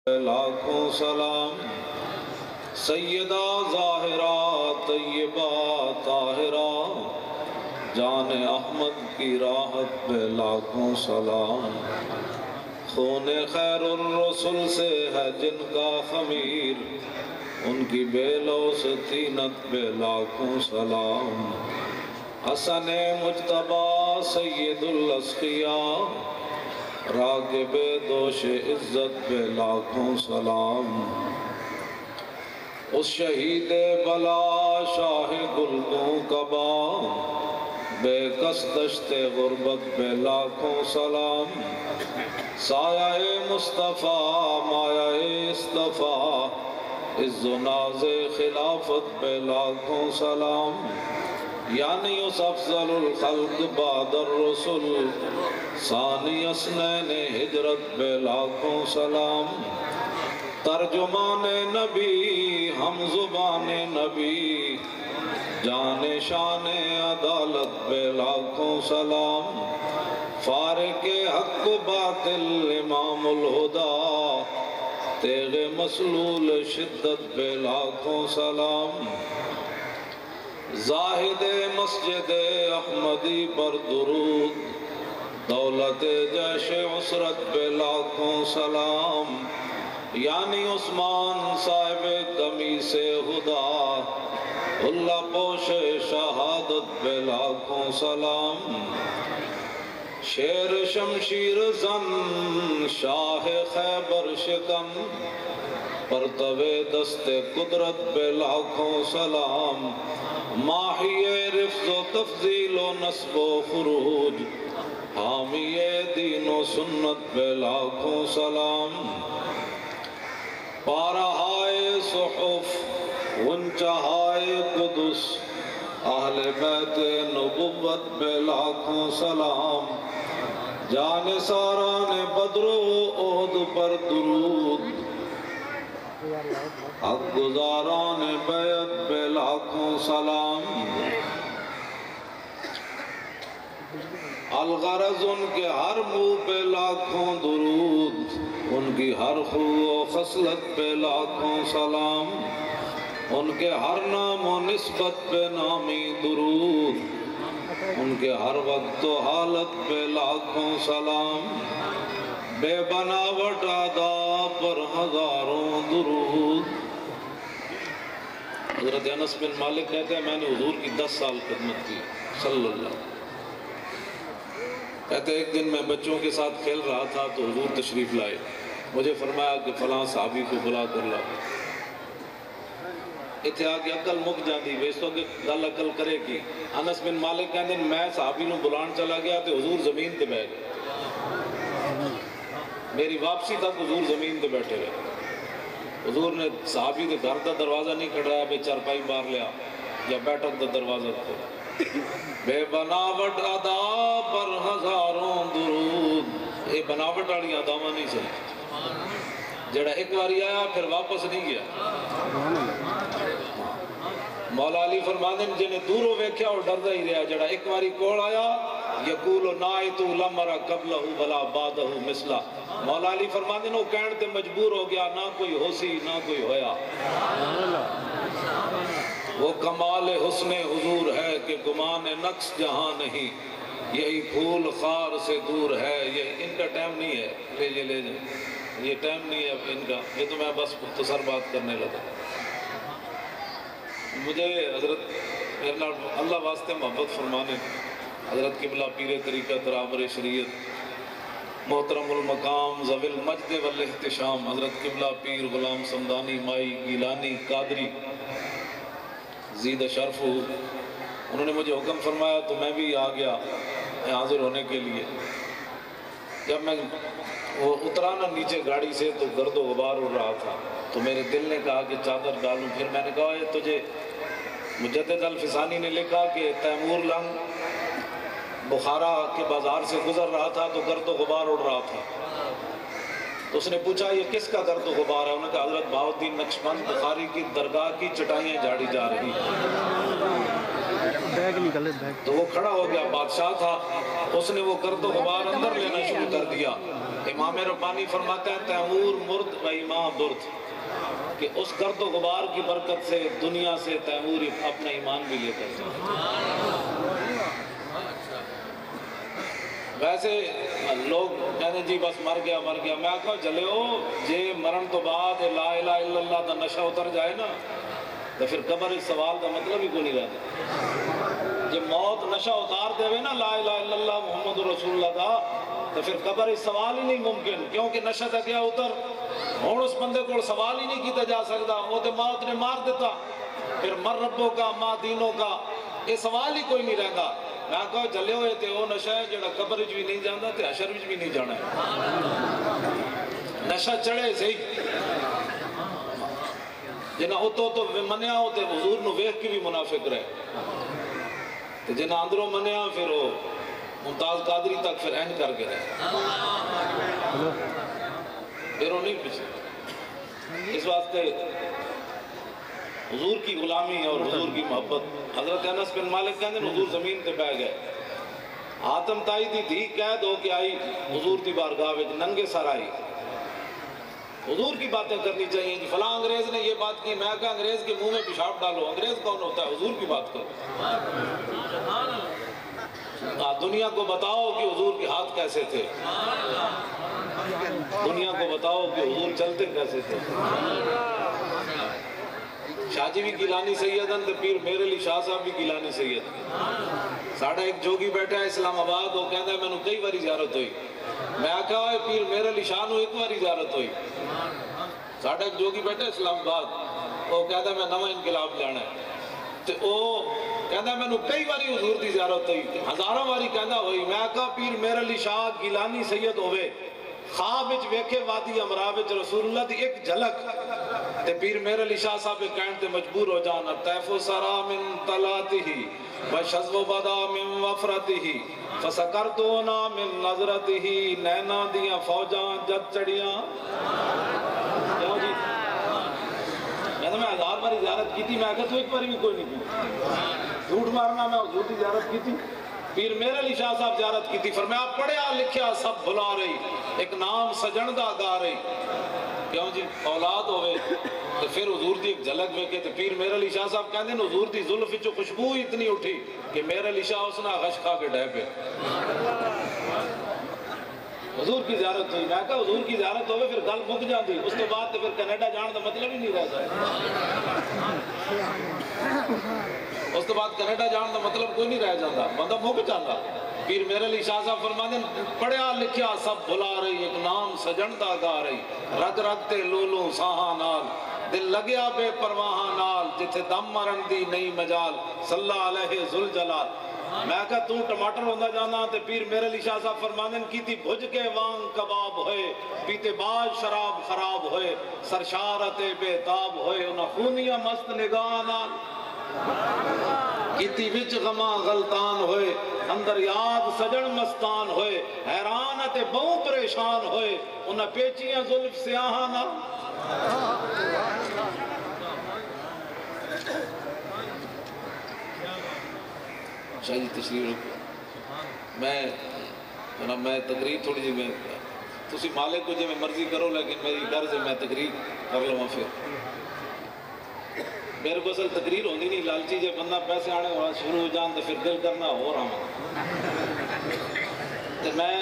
لاکھوں سلام سیدہ ظاہرہ طیبہ طاہرہ جان احمد کی راحت پہ لاکھوں سلام خون خیر الرسل سے ہے جن کا خمیر ان کی بے لوث طینت پہ لاکھوں سلام حسن مجتبیٰ سید الاسقیاء راغب دوش عزت پہ لاکھوں سلام اس شہید بلا شاہ گلدوں کبا بے کس دشت غربت پہ لاکھوں سلام سایہ مصطفیٰ مایہ اصطفیٰ عز و ناز خلافت پہ لاکھوں سلام یعنی اس افضل الخلق بعد الرسل ثانی اسنین ہجرت پہ لاکھوں سلام ترجمان نبی ہم زبان نبی جان شان عدالت پہ لاکھوں سلام فارق حق باطل امام الہدا تیغ مسلول شدت پہ لاکھوں سلام زاہد مسجد احمدی پر درود دولت جیش عسرت پہ لاکھوں سلام یعنی عثمان صاحب قمیص خدا اللہ پوش شہادت پہ لاکھوں سلام شیر شمشیر زن شاہ خیبر شکن پرتو دست قدرت پہ لاکھوں سلام ماہی رفض و تفضیل و نصب و خروج حامی دین و سنت پہ لاکھوں سلام پارہائے صحف ونچہائے قدس اہل بیت نبوت پہ لاکھوں سلام جان ساران بدر و احد پر درود حق گزاران بیعت پہ لاکھوں سلام الغرض ان کے ہر منہ پہ لاکھوں درود ان کی ہر خو و خصلت پہ لاکھوں سلام ان کے ہر نام و نسبت پہ نامی درود ان کے ہر وقت و حالت پہ لاکھوں سلام بے بناوٹ آداب پر ہزاروں درود حضرت انس بن مالک کہتے ہیں میں نے حضور کی 10 سال خدمت کی صلی اللہ علیہ وسلم کہتے ایک دن میں بچوں کے ساتھ کھیل رہا تھا تو حضور تشریف لائے مجھے فرمایا کہ فلاں صحابی کو بلا کر لاؤ اتھے آگے عقل مک جاندی ویسوں کہ گل عقل کرے کی انس بن مالک کہتے ہیں میں صحابی نو بلان چلا گیا تو حضور زمین تے بیٹھ گئے میری واپسی تک حضور زمین تے بیٹھے رہے حضور نے صحابی دے گھر دا دروازہ نہیں کھڑایا بے چارپائی مار لیا یا بیٹھک دا دروازہ کھڑا بے بناوٹ ادا پر ہزاروں درود یہ بناوٹ والی اداواں نہیں چلی جڑا ایک باری آیا پھر واپس نہیں گیا مولا علی فرماندے ہیں جنہیں دوروں ویکھیا اور ڈردا ہی رہا جڑا ایک باری کول آیا یقول نائت لمرا قبلہ بلا بعدہ مثلا مولا علی فرماندے ہیں وہ کہن تے مجبور ہو گیا نہ کوئی ہوسی نہ کوئی ہویا وہ کمال حسن حضور ہے کہ گمان نقص جہاں نہیں یہی پھول خار سے دور ہے یہ ان کا ٹائم نہیں ہے لے جائیں یہ ٹائم نہیں ہے ان کا یہ تو میں بس مختصر بات کرنے لگا مجھے حضرت اللہ واسطے محبت فرمانے حضرت قبلہ پیر طریقت رابر شریعت محترم المقام ذوی المجد والاحتشام حضرت قبلہ پیر غلام سمدانی مائی گیلانی قادری زید شرف ہو انہوں نے مجھے حکم فرمایا تو میں بھی آ گیا حاضر ہونے کے لیے جب میں وہ اترانا نیچے گاڑی سے تو گرد و غبار اڑ رہا تھا تو میرے دل نے کہا کہ چادر ڈالوں پھر میں نے کہا یہ تجھے مجدد الفسانی نے لکھا کہ تیمور لنگ بخارا کے بازار سے گزر رہا تھا تو گرد و غبار اڑ رہا تھا تو اس نے پوچھا یہ کس کا گرد و غبار ہے انہوں نے کہا حضرت بہاؤالدین نقشبند بخاری کی درگاہ کی چٹائیاں جھاڑی جا رہی ہیں تو وہ کھڑا ہو گیا، بادشاہ تھا، اس نے وہ گرد و غبار اندر لینا شروع کر دیا۔ امام ربانی فرماتے ہیں تیمور مرد و ایمان برد، کہ اس گرد و غبار کی برکت سے دنیا سے تیمور اپنا ایمان بھی لے کر جائے۔ ویسے لوگ کہتے ہیں جی بس مر گیا مر گیا، میں کہا جلیو جے مرن تو بعد لا الہ الا اللہ دا نشہ اتر جائے نا تو پھر قبر اس سوال کا مطلب ہی کوئی نہیں رہتا۔ جب موت نشہ اتار دے نا لا الہ الا اللہ محمد رسول اللہ دا تو پھر قبر اس سوال ہی نہیں ممکن، کیونکہ نشہ تا کیا اتر ہون اس بندے کو سوال ہی نہیں کیتا جا سکتا، وہ تو موت نے مار دیتا، پھر مر ربوں کا ماں دینوں کا یہ سوال ہی کوئی نہیں رہتا۔ میں کہا جلے ہوئے تے وہ نشہ ہے جڑا قبر بھی نہیں جانا تے حشر بھی نہیں جانا ہے۔ نشہ چڑھے صحیح جنہاں اتو تو منیا ہوتے حضور نو ویکھ کے بھی منافق رہے، تے جنہاں اندروں منیا پھر وہ ممتاز قادری تک پھر این کر کے رہے، پھر وہ نہیں پیچھے۔ اس واسطے حضور کی غلامی اور حضور کی محبت۔ حضرت انس بن مالک کہتے ہیں حضور زمین تے بہ گئے، حاتم تائی دی دھی قید ہو کے آئی حضور کی بارگاہ وچ ننگے سر آئی، حضور کی باتیں کرنی چاہیے، جی فلاں انگریز نے یہ بات کی، میں کہا انگریز کے منہ میں پیشاب ڈالو، انگریز کون ہوتا ہے، حضور کی بات کرو۔ دنیا کو بتاؤ کہ حضور کے ہاتھ کیسے تھے، دنیا کو بتاؤ کہ حضور چلتے کیسے تھے۔ شاہ جی بھی گیلانی سیدن تے پیر میرے علی شاہ صاحب بھی گیلانی سید۔ ساڑھا ایک جوگی بیٹھا ہے اسلام آباد، وہ کہتا ہے میں نے کئی باری زیارت ہوئی، میں کہا ہے پیر میرے علی شاہ نو ایک باری زیارت ہوئی۔ ساڑھا ایک جوگی بیٹھا ہے اسلام آباد، وہ کہتا ہے میں نواں انقلاب لینا ہے، تو وہ کہتا ہے میں نے کئی باری حضور دی زیارت ہوئی، ہزاروں باری کہتا ہوئی۔ میں کہا پیر میرے علی شاہ گیلانی سید ہوئے، خواب وچ ویکھے وادی امراء وچ رسول اللہ دی ایک جھلک، تے پیر میرے علی شاہ صاحب کہن تے مجبور ہو جانا، طیف و سرا من طلاتہ وشذ و بدا من وفرتہ فسکرتونا من نظرتہ، نینا دیاں فوجاں جد چڑیاں۔ کیوں جی میں ہزار باری زیارت کی تھی، میں کہا تو ایک باری بھی کوئی نہیں کی، جھوٹ مارنا میں حضور کی زیارت کی تھی۔ پیر میرے علی شاہ صاحب زیارت کی تھی، فرمایا پڑھیا لکھیا سب بھلا رہی، ایک نام سجندہ گا رہی۔ کیوں جی اولاد ہوئے تو پھر حضور دی ایک جھلک ویکھے، تو پیر میرے علی شاہ صاحب کہندے ہیں حضور دی زلف وچوں خوشبو اتنی اٹھی کہ میرے علی شاہ اس نے غش کھا کے ڈہ پے۔ حضور کی زیارت ہوئی، میں کہا حضور کی زیارت ہوئے پھر گل مک جاندی، اس تو بعد تو پھر کینیڈا جان دا مطلب ہی نہیں رہتا، اس تو بعد کینیڈا جان دا مطلب کوئی نہیں رہ جاتا، بندہ مک جاتا۔ پیر میرے علی شاہ صاحب فرماتے ہیں پڑھیا لکھیا سب بھلا رہی، ایک نام سجندہ گا رہی، رگ رگ تے لولوں ساہاں نال، دل لگیا بے پرواہاں نال، جتھے دم مرن دی نئی مجال، صلی علیہ ذوالجلال۔ میں کہا تو ٹماٹر ہوندہ جانا، تے پیر میرے علی شاہ صاحب فرماتے ہیں کیتی بھج کے وانگ کباب ہوئے، پیتے باز شراب خراب ہوئے، سرشارت بے تاب ہوئے، انہاں خونیاں مست نگاہ نال، کیتی وچ غماں غلطان ہوئے، اندر یاد سجن مستان ہوئے، حیرانت بہوں پریشان ہوئے، انہاں پیچیاں ظلف سیاہاں نال۔ شاہ جی تشریف رکھو، میں تقریر تھوڑی جی میں تسی مالک کو جی میں مرضی کرو، لیکن میری غرض ہے میں تقریر کر لوں پھر میرے کو اصل تقریر ہوندی نہیں، لالچی جے بندہ پیسے آنے شروع ہو جان تو پھر دل کرنا ہو رہا تو میں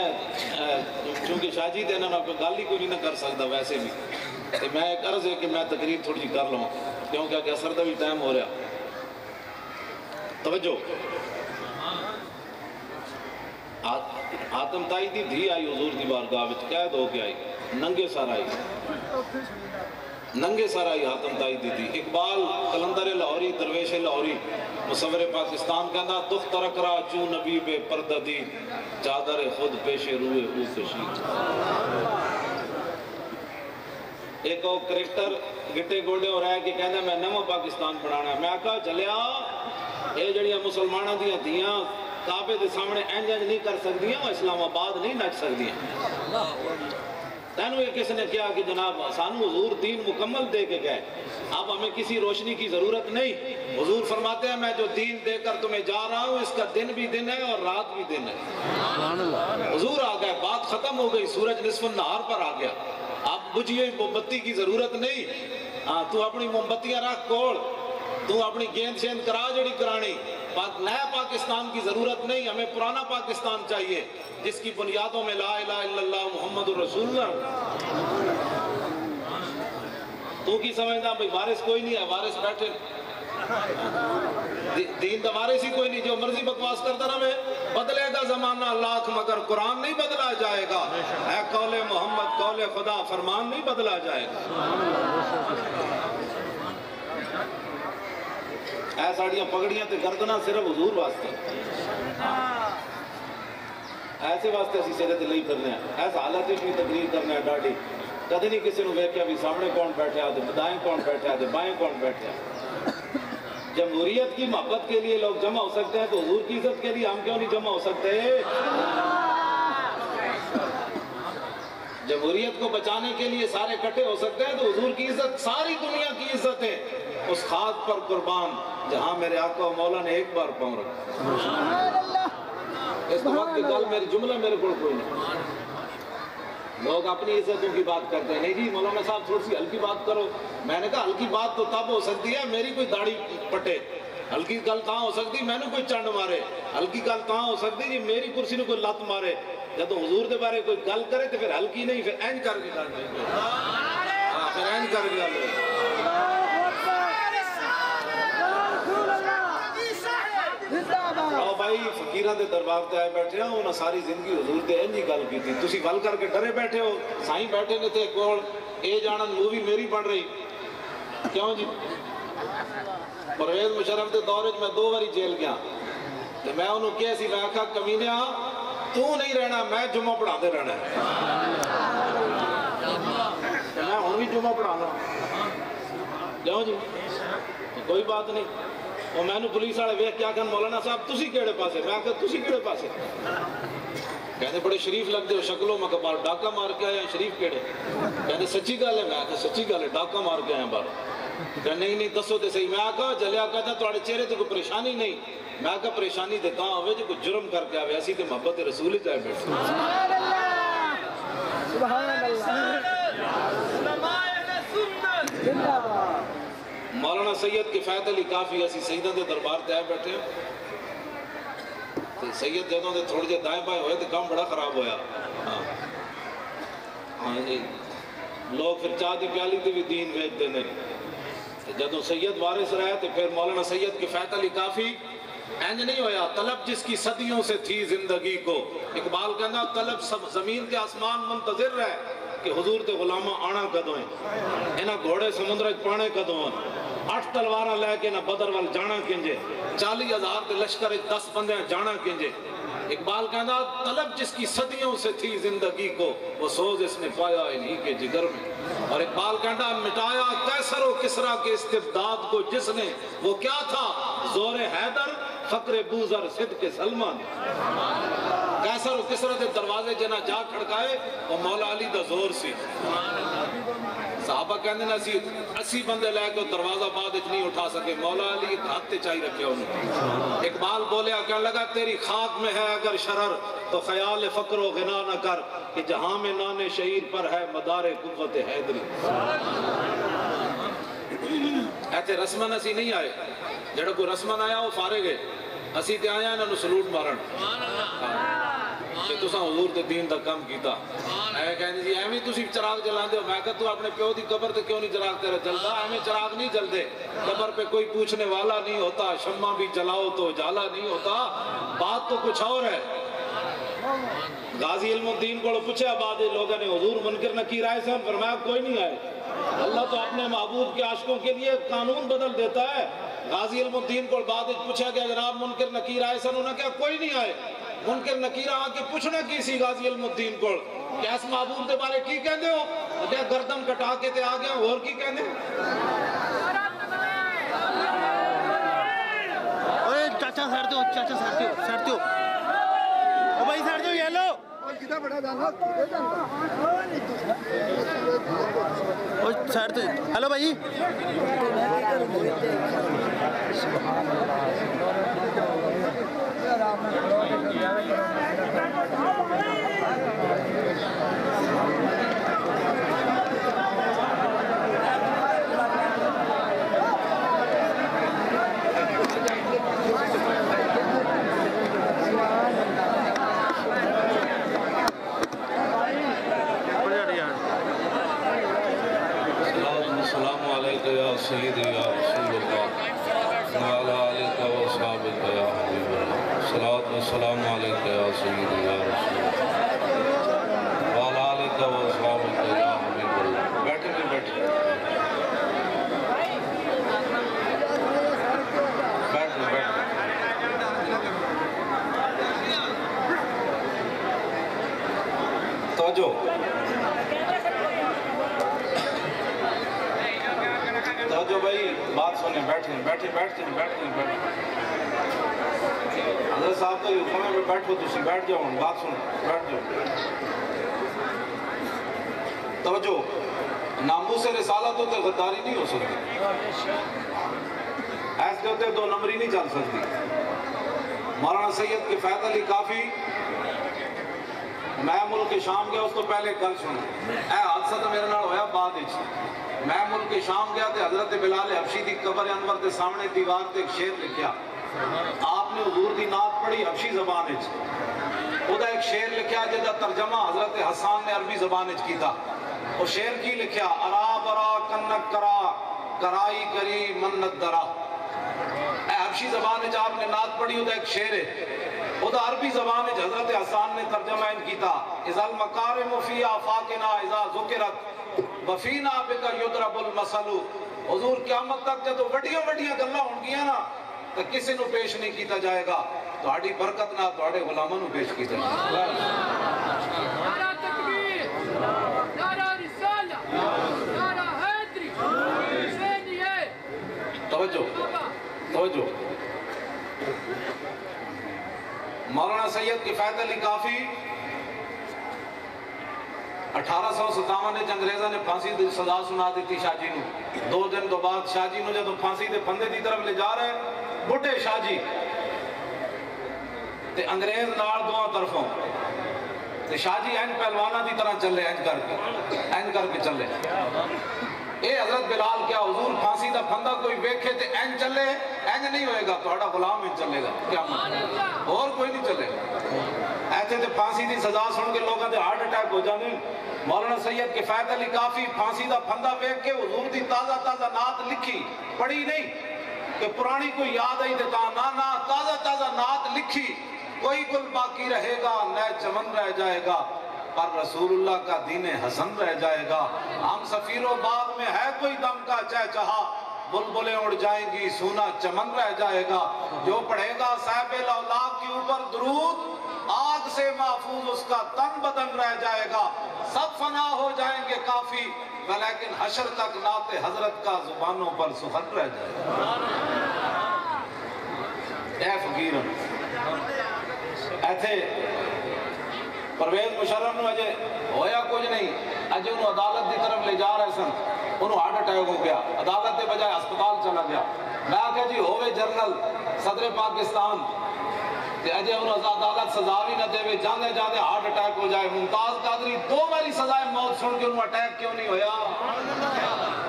چونکہ شاہ جی دینا نہ گل ہی کوئی نہیں کر سکتا ویسے بھی، تو میں ایک عرض ہے کہ میں تقریر تھوڑی جی کر لوں، کیونکہ اثر دا بھی ٹائم ہو رہا۔ توجہ، حاتم تائی دی دھی آئی حضور دی بارگاہ وچ قید ہو کے آئی، ننگے سر آئی، ننگے سر آئی حاتم تائی دی دھی۔ اقبال قلندر لاہوری درویش لاہوری مصور پاکستان کہنا دخ ترک را چون نبی بے پردہ دی، چادر خود پیش روئے او کشید۔ ایک اور کریکٹر گٹے گوڑے ہو رہا ہے کہ کہنا میں نمو پاکستان بنانا ہے، میں کہا چلیا اے جڑیاں مسلمانہ دیاں دیاں کعبے دے سامنے اینج نہیں کر سکدیاں، وہ اسلام آباد نہیں نچ سکدیاں۔ تینوں یہ کس نے کیا کہ جناب سانو حضور دین مکمل دے کے گئے، اب ہمیں کسی روشنی کی ضرورت نہیں۔ حضور فرماتے ہیں میں جو دین دے کر تمہیں جا رہا ہوں اس کا دن بھی دن ہے اور رات بھی دن ہے۔ حضور آ گئے، بات ختم ہو گئی، سورج نصف النہار پر آ گیا، اب بجھی موم بتی کی ضرورت نہیں۔ ہاں تو اپنی موم بتیاں رکھ کوڑ، تو اپنی گیند شیند کرا جڑی کرانی، نیا پاکستان کی ضرورت نہیں، ہمیں پرانا پاکستان چاہیے جس کی بنیادوں میں لا الہ الا اللہ محمد الرسول اللہ۔ تو کی سمجھنا بھئی وارث کوئی نہیں ہے، وارث بیٹھے، دین دا وارث ہی کوئی نہیں، جو مرضی بکواس کرتا رہے، بدلے گا زمانہ لاکھ مگر قرآن نہیں بدلا جائے گا، اے قول محمد قول خدا فرمان نہیں بدلا جائے گا۔ اے ساڑیاں پگڑیاں تے گردنا صرف حضور واسطے، ایسے واسطے اسی سیرے تے لئی کرنے ہیں، ایسا حالت بھی تقریر کرنے ہیں ڈاڑی، کدھی نہیں کسی نے ویکھیا بھی سامنے کون بیٹھے آدھے دائیں کون بیٹھے آدھے بائیں کون بیٹھے۔ جمہوریت کی محبت کے لیے لوگ جمع ہو سکتے ہیں تو حضور کی عزت کے لیے ہم کیوں نہیں جمع ہو سکتے؟ جمہوریت کو بچانے کے لیے سارے اکٹھے ہو سکتے ہیں تو حضور کی عزت ساری دنیا کی عزت ہے، اس خاک پر قربان جہاں میرے آقا و مولا نے ایک بار پاؤں رکھا۔ اس وقت کی گل میری جملہ میرے کو کوئی نہیں، لوگ اپنی عزتوں کی بات کرتے ہیں، نہیں جی مولانا صاحب تھوڑی سی ہلکی بات کرو، میں نے کہا ہلکی بات تو تب ہو سکتی ہے میری کوئی داڑھی پٹے، ہلکی گل کہاں ہو سکتی میں نے کوئی چنڈ مارے، ہلکی گل کہاں ہو سکتی جی میری کرسی نے کوئی لت مارے، جب تو حضور دے بارے کوئی گل کرے تو پھر ہلکی نہیں، پھر اینج کر کے گل نہیں، ہاں پھر اینج کر کے گل نہیں۔ آؤ بھائی فقیران دے دربار تے آئے بیٹھے ہیں، انہاں ساری زندگی حضور دے اینجی گل کی تھی، تسی گل کر کے ڈرے بیٹھے ہو، سائیں بیٹھے نے تھے کول اے جانن مووی میری بن رہی، کیوں جی؟ پرویز مشرف دے دور میں 2 باری جیل گیا، میں انہوں کیا سی میں کہا کمینیا تو نہیں رہنا میں جمعہ پڑھا دے رہنا ہے، میں ہوں بھی جمعہ پڑھا رہا کیوں جی؟ کوئی بات نہیں، اور میں نے پولیس والے ویکھ کیا کہن مولانا صاحب تسی کیڑے پاسے، میں کہا تسی کیڑے پاسے، کہتے بڑے شریف لگتے ہو شکلوں میں کبار ڈاکہ مار کے آئے ہیں، شریف کیڑے، کہتے سچی گل ہے، میں کہا سچی گل ہے ڈاکہ مار کے آئے ہیں بار، کہتے نہیں دسو تے صحیح، میں کہا جلیا کہتا تواڈے چہرے تے کوئی پریشانی نہیں، میں کہا پریشانی تے کہاں ہوئے جو کوئی جرم کر کے آوے، ایسی تے محبت رسول جائے بیٹھے۔ سبحان اللہ سبحان اللہ مولانا سید کفایت علی کافی اسی سیدہ دے دربار تے آئے بیٹھے ہیں، سید جدوں دے تھوڑے جے دائیں بائیں ہوئے تو کام بڑا خراب ہویا، لوگ پھر چاہ دی پیالی تے بھی دین بھیج دینے، جدوں سید وارث رہے تو پھر مولانا سید کفایت علی کافی اینج نہیں ہویا، طلب جس کی صدیوں سے تھی زندگی کو، اقبال کہنا طلب سب زمین کے آسمان منتظر رہے کہ حضور تے غلامہ آنا کدوں ہیں، انہاں گھوڑے سمندرج پانے کدوں ہیں، 8 تلوارہ لے کے نہ بدر وال جانا کنجے، 40,000 تے لشکر 10 بندے جانا کنجے، اقبال کہنا طلب جس کی صدیوں سے تھی زندگی کو وہ سوز اس نے پایا انہی کے جگر میں، اور اقبال کہنا مٹایا قیصر و کسریٰ کے استبداد کو جس نے، وہ کیا تھا زور حیدر فقر بوزر صدق سلمان، قیصر و کسریٰ دے دروازے جنہ جا کھڑکائے وہ مولا علی دا زور سی، صحابہ کہنے نا 80 بندے لے کے دروازہ بعد اتنی اٹھا سکے، مولا علی ہاتھ چاہی رکھے انہوں، اقبال بولے کہنے لگا تیری خاک میں ہے اگر شرر تو خیال فقر و غنا نہ کر کہ جہاں میں نان شہید پر ہے مدار قوت حیدری، ایسے رسمن اسی نہیں آئے، جڑا کوئی رسمن آیا وہ فارے گئے، اسی تے آیا انہوں سلوٹ مارن کہ تساں حضور تے دین دا کام کیتا، اے کہنے جی ایویں تسی چراغ جلان دے ہو، میں کہا تو اپنے پیو دی قبر تے کیوں نہیں چراغ تیرا جلدا، ایویں چراغ نہیں جلدے، قبر پہ کوئی پوچھنے والا نہیں ہوتا، شمع بھی جلاؤ تو اجالا نہیں ہوتا، بات تو کچھ اور ہے۔ غازی علم الدین کو پوچھا بعد لوگوں نے حضور منکر نکیر آئے سے، فرمایا کوئی نہیں آئے، اللہ تو اپنے محبوب کے عاشقوں کے لیے قانون بدل دیتا ہے، غازی علم الدین کو بعد پوچھا کہ جناب منکر نکیر آئے سے، انہوں نے کہا کوئی نہیں آئے، منکر نکیر آ کے پوچھنا کی سی غازی علم الدین کو کہ اس محبوب دے بارے کی کہندے ہو، کہ گردن کٹا کے تے آ گیا اور کی کہندے چاچا سڑتے ہو، چاچا سڑتے ہو، او بھائی سڑتے ہو، یہ لو ہلو بھائی سیدی یا رسول اللہ وعلا علیکہ و صحابکہ یا حبیب اللہ صلاة و سلام علیکہ یا سیدی یا رسول اللہ وعلا علیکہ و صحابکہ یا حبیب اللہ بیٹھے بھی بیٹھے بیٹھے بیٹھے توجہ جو بھائی بات سنیں بیٹھیں حضرت صاحب کا یہ حکم ہے میں بیٹھو تسی بیٹھ جاؤں بات سنیں بیٹھ جاؤ توجہ ناموس رسالت ہوتے غداری نہیں ہو سکتی ایسے ہوتے دو نمبری نہیں چل سکتی مولانا سید کفایت علی کافی میں ملک شام گیا اس تو پہلے کل سنا اے حادثہ تو میرے نال ہویا بعد اچھ میں ملک شام گیا تھے حضرت بلال حبشی دی قبر انور دے سامنے دیوار تے ایک شیر لکھیا آپ نے حضور دی نعت پڑھی حبشی زبان اچھ وہ دا ایک شیر لکھیا جدا ترجمہ حضرت حسان نے عربی زبان اچھ کی تھا وہ شیر کی لکھیا ارا برا کنک کرا کرائی کری منت درا اے حبشی زبان اچھ آپ نے نعت پڑھی وہ دا ایک شیر ہے وہ دا عربی زبان اچھ حضرت حسان نے ترجمہ ان کی تھا اذا المکارم فی آفاقنا اذا ذکرت وفینا بکا یدرب المسلو حضور قیامت تک جب وڈیاں گلہ ہوں گیا نا تو کسی نو پیش نہیں کیتا جائے گا تو آڑی برکت نہ تو آڑے غلامہ نو پیش کیتا جائے گا نعرہ تکبیر نعرہ رسالہ نعرہ حیدری حسینی ہے توجہ مولانا سید کفایت علی کافی 1857 نے انگریزہ نے پھانسی دی سزا سنا دیتی شاہ جی نو 2 دن تو بعد شاہ جی نو جب پھانسی دے پھندے دی طرف لے جا رہے بڑھے شاہ جی تے انگریز نار دوہاں طرفوں تے شاہ جی این پہلوانہ دی طرح چلے این کر کے چلے اے حضرت بلال کیا حضور پھانسی دا پھندہ کوئی بیکھے تے این چلے این نہیں ہوئے گا توڑا غلام این چلے گا کیا مطلب اور کوئی نہیں چلے گا ایسے تے پھانسی دی سزا سن کے لوگاں دے ہارٹ اٹیک ہو جانے مولانا سید کفایت علی کافی پھانسی دا پھندہ بیک کے حضور دی تازہ نعت لکھی پڑھی نہیں کہ پرانی کوئی یاد آئی دیتا نا تازہ نعت لکھی کوئی گل باقی رہے گا نئے چمن رہ جائے گا پر رسول اللہ کا دین حسن رہ جائے گا ہم سفیر و باغ میں ہے کوئی دم کا چہچہا بلبلیں اڑ جائیں گی سونا چمن رہ جائے گا جو پڑھے گا صاحب الاولاق کے اوپر درود آگ سے محفوظ اس کا تن بدن رہ جائے گا سب فنا ہو جائیں گے کافی لیکن حشر تک نعت حضرت کا زبانوں پر سخن رہ جائے گا اے فقیرن ایتھے پرویز مشرف نے اجے ہویا کچھ نہیں اجے انہوں عدالت دی طرف لے جا رہے سن انہوں ہارٹ اٹیک ہو گیا عدالت دے بجائے ہسپتال چلا گیا میں کہا جی ہوئے جنرل صدر پاکستان کہ اجے انہوں عدالت سزا بھی نہ دے وے جانے ہارٹ اٹیک ہو جائے ممتاز قادری 2 باری سزائے موت سن کے انہوں اٹیک کیوں نہیں ہویا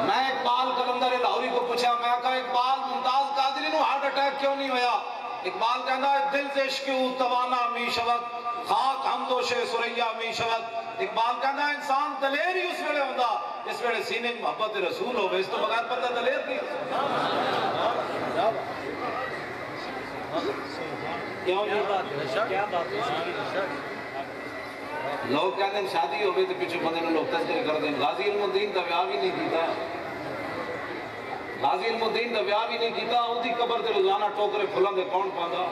میں اقبال کلندر لاہوری کو پوچھا میں کہا اقبال ممتاز قادری انہوں ہارٹ اٹیک کیوں نہیں ہویا اقبال کہنا ہے دل سے عشق توانا می شوت خاک حمدوش سریا می شوت اقبال کہنا ہے انسان دلیر ہی اس ویلے ہوندہ اس ویلے سینے محبت رسول ہو اس تو بغیر بندہ دلیر نہیں لوگ کہتے ہیں شادی ہو گئی تو پیچھے بندے نے لوگ تذکر کر دیں غازی علم الدین دا بیاہ بھی نہیں کیتا غازی علم الدین دا بیاہ بھی نہیں کیتا وہ دی قبر دے روزانہ ٹوکرے پھلوں دے کون پاندہ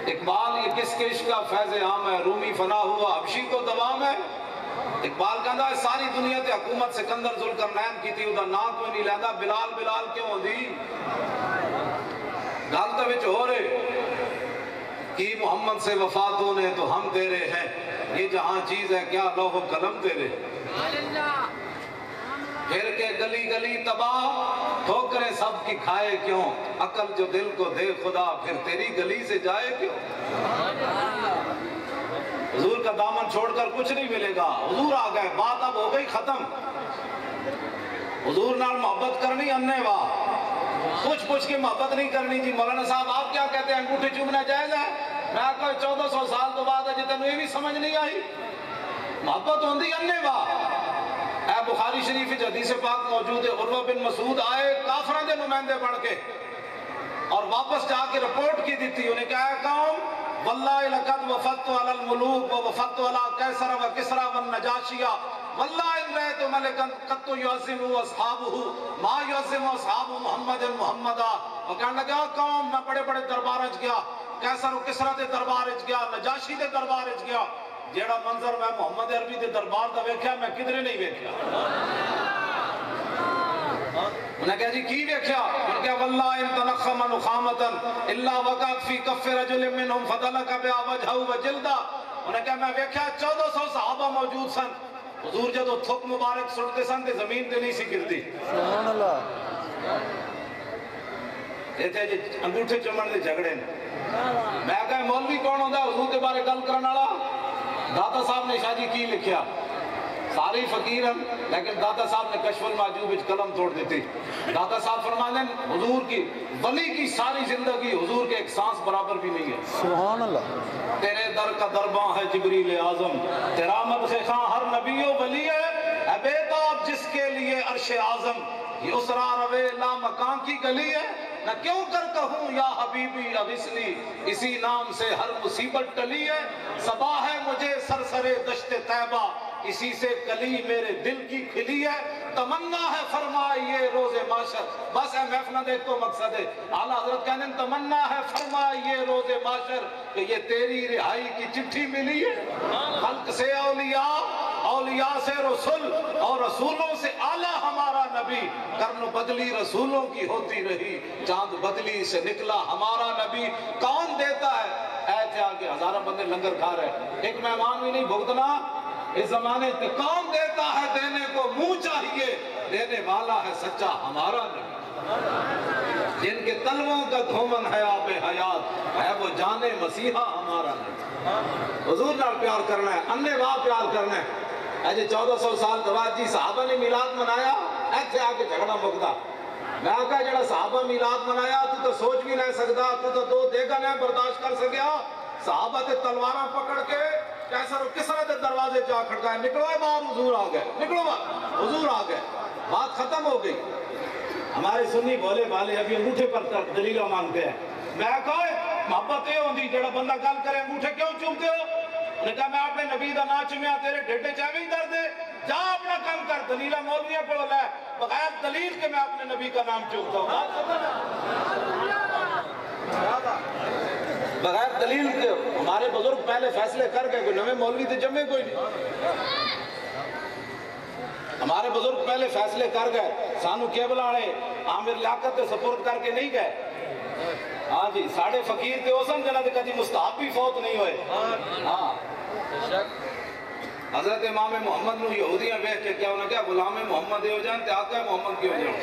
اقبال یہ کس کے عشق کا فیض عام ہے رومی فنا ہوا حبشی کو دوام ہے اقبال کہتا ہے ساری دنیا تے حکومت سکندر ذوالقرنین کی تھی ادھا نام کوئی نہیں لیندہ بلال کیوں ہو دی گالتہ وچ ہو رہے کی محمد سے وفاتوں نے تو ہم تیرے ہیں یہ جہاں چیز ہے کیا لوح و قلم تیرے. پھر کے گلی گلی تباہ ٹھوکریں سب کی کھائے کیوں, عقل جو دل کو دے خدا پھر تیری گلی سے جائے کیوں. حضور کا دامن چھوڑ کر کچھ نہیں ملے گا. حضور آ گئے, بات اب ہو گئی ختم. حضور نال محبت کرنی انے واہ, پوچھ کے محبت نہیں کرنی. جی مولانا صاحب آپ کیا کہتے ہیں انگوٹھی چومنا جائز ہے؟ میں کوئی 1400 سال تو بعد ہے جتنے یہ بھی سمجھ نہیں آئی. محبت ہوندی انے واہ. اے بخاری شریف حدیث پاک موجود ہے, عروہ بن مسعود آئے کافروں دے نمائندے بن کے اور واپس جا کے رپورٹ کی دیتی. انہیں کہا قوم واللہ لقد وفدت علی الملوک ووفدت علی کیسر و کسرا والنجاشیہ واللہ ان رأیت ملکا قط یعظم اصحابہ ما یعظم اصحاب محمد محمدا. اور کہنے لگا قوم میں بڑے بڑے دربارج گیا, کیسر و کسرا دے دربارج گیا, نجاشی دے دربارج گیا, جیڑا منظر میں محمد عربی دے دربار دا ویکھیا میں کدھرے نہیں ویکھیا. انہیں کہا جی کی ویکھیا؟ انہیں کہا واللہ ان تنخم نخامتا الا وقعت فی کف رجل منہم فدلک بها وجہہ وجلدہ. انہیں کہا میں ویکھیا 1400 صحابہ موجود سن, حضور جدو تھک مبارک سٹتے سن تے زمین تے نہیں سی گرتی. سبحان اللہ. یہ تھے جی انگوٹھے چمن دے جھگڑے نے. میں کہا مولوی کون ہوندہ حضور کے بارے گل کرن والا؟ داتا صاحب نے شاہ جی کی لکھیا, سارے فقیر ہیں لیکن داتا صاحب نے کشف المعجوب وچ قلم توڑ دیتی. داتا صاحب فرماتے ہیں حضور کی ولی کی ساری زندگی حضور کے ایک سانس برابر بھی نہیں ہے. سبحان اللہ. تیرے در کا درباں ہے جبریل اعظم, تیرا مدح خاں ہر نبی و ولی ہے, اے بیتاب جس کے لیے عرش اعظم, یہ اسرا روے لا مکان کی گلی ہے. نہ کیوں کر کہوں یا حبیبی اغسلی, اسی نام سے ہر مصیبت ٹلی ہے. صبا ہے مجھے سرسرے دشت طیبہ, اسی سے کلی میرے دل کی کھلی ہے. تمنا ہے فرمائیے روز معاشر, بس ہے محفلہ دیکھ تو مقصد ہے. اعلیٰ حضرت کہنے تمنا ہے فرمائیے روز معاشر کہ یہ تیری رہائی کی چٹھی ملی ہے. خلق سے اولیاء, اولیاء سے رسول اور رسولوں سے اعلیٰ ہمارا نبی. کرن بدلی رسولوں کی ہوتی رہی, چاند بدلی سے نکلا ہمارا نبی. کون دیتا ہے؟ اے تھے آگے ہزارہ بندے لنگر کھا رہے, ایک مہمان بھی نہیں بھگتنا اس زمانے سے. کون دیتا ہے دینے کو منہ چاہیے, دینے والا ہے سچا ہمارا نبی. جن کے تلووں کا دھومن ہے آب حیات, ہے وہ جانے مسیحا ہمارا نبی. حضور نال پیار کرنا ہے, انے واہ پیار کرنا ہے. ایجے 1400 سال بعد جی صحابہ نے میلاد منایا, ایتھے آ کے جھگڑا مکدا. میں کہا جڑا صحابہ میلاد منایا تو سوچ بھی نہیں سکتا, تو دو دیگا نہیں برداشت کر سکیا. صحابہ تے تلواراں پکڑ کے کیسر و کسرا دے دروازے جا کھڑکائے, نکلو باہر, حضور آ گئے, نکلو باہر, حضور آ گئے. بات ختم ہو گئی. ہمارے سنی بولے والے ابھی انگوٹھے پر دلیلہ مانگتے ہیں. میں کہا محبت یہ ہوندی جڑا بندہ گل کرے انگوٹھے کیوں چومتے ہو؟ انہوں نے کہا میں اپنے نبی دا نا چومیا, تیرے ڈھڈے چاہویں درد ہے, جا اپنا کام کر. دلیلہ مولویوں کو لے بغیر دلیل کے میں اپنے نبی کا نام چومتا ہوں. بغیر دلیل کے ہمارے بزرگ پہلے فیصلے کر گئے, کوئی نوے مولوی تھے جمعے کوئی نہیں. ہمارے بزرگ پہلے فیصلے کر گئے, سانو کیبل آڑے عامر لیاقت کے سپورٹ کر کے نہیں گئے. ہاں جی ساڑھے فقیر تھے اسم جنہ دے کدی مستحب بھی فوت نہیں ہوئے. ہاں حضرت امام محمد نو یہودیاں بیٹھ کے کیا انہیں کیا غلام محمد ہو جان تے آقا محمد کی ہو جان.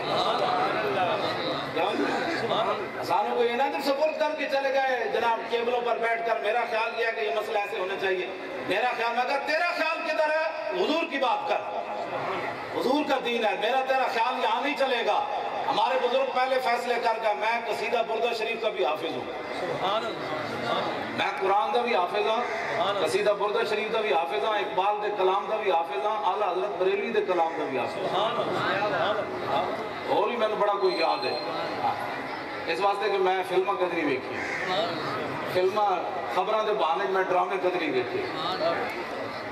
سانو کو یہ نہ سپورٹ کر کے چلے گئے جناب کیبلوں پر بیٹھ کر. میرا خیال یہ ہے کہ یہ مسئلہ ایسے ہونا چاہیے. میرا خیال, میں کہا تیرا خیال کدھر ہے؟ حضور کی بات کر, حضور کا دین ہے. میرا تیرا خیال یہاں نہیں چلے گا. ہمارے بزرگ پہلے فیصلے کر گئے. میں قصیدہ بردہ شریف کا بھی حافظ ہوں, میں قرآن دا بھی حافظ ہوں, قصیدہ بردہ شریف دا بھی حافظ ہوں, اقبال دے کلام دا بھی حافظ ہوں, اعلیٰ حضرت بریلوی دے کلام دا بھی حافظ ہوں. اور بھی میں نے بڑا کوئی یاد ہے. اس واسطے کہ میں فلمہ قدری ویکھی, فلمہ خبروں دے بہانے میں ڈرامے قدری ویکھی.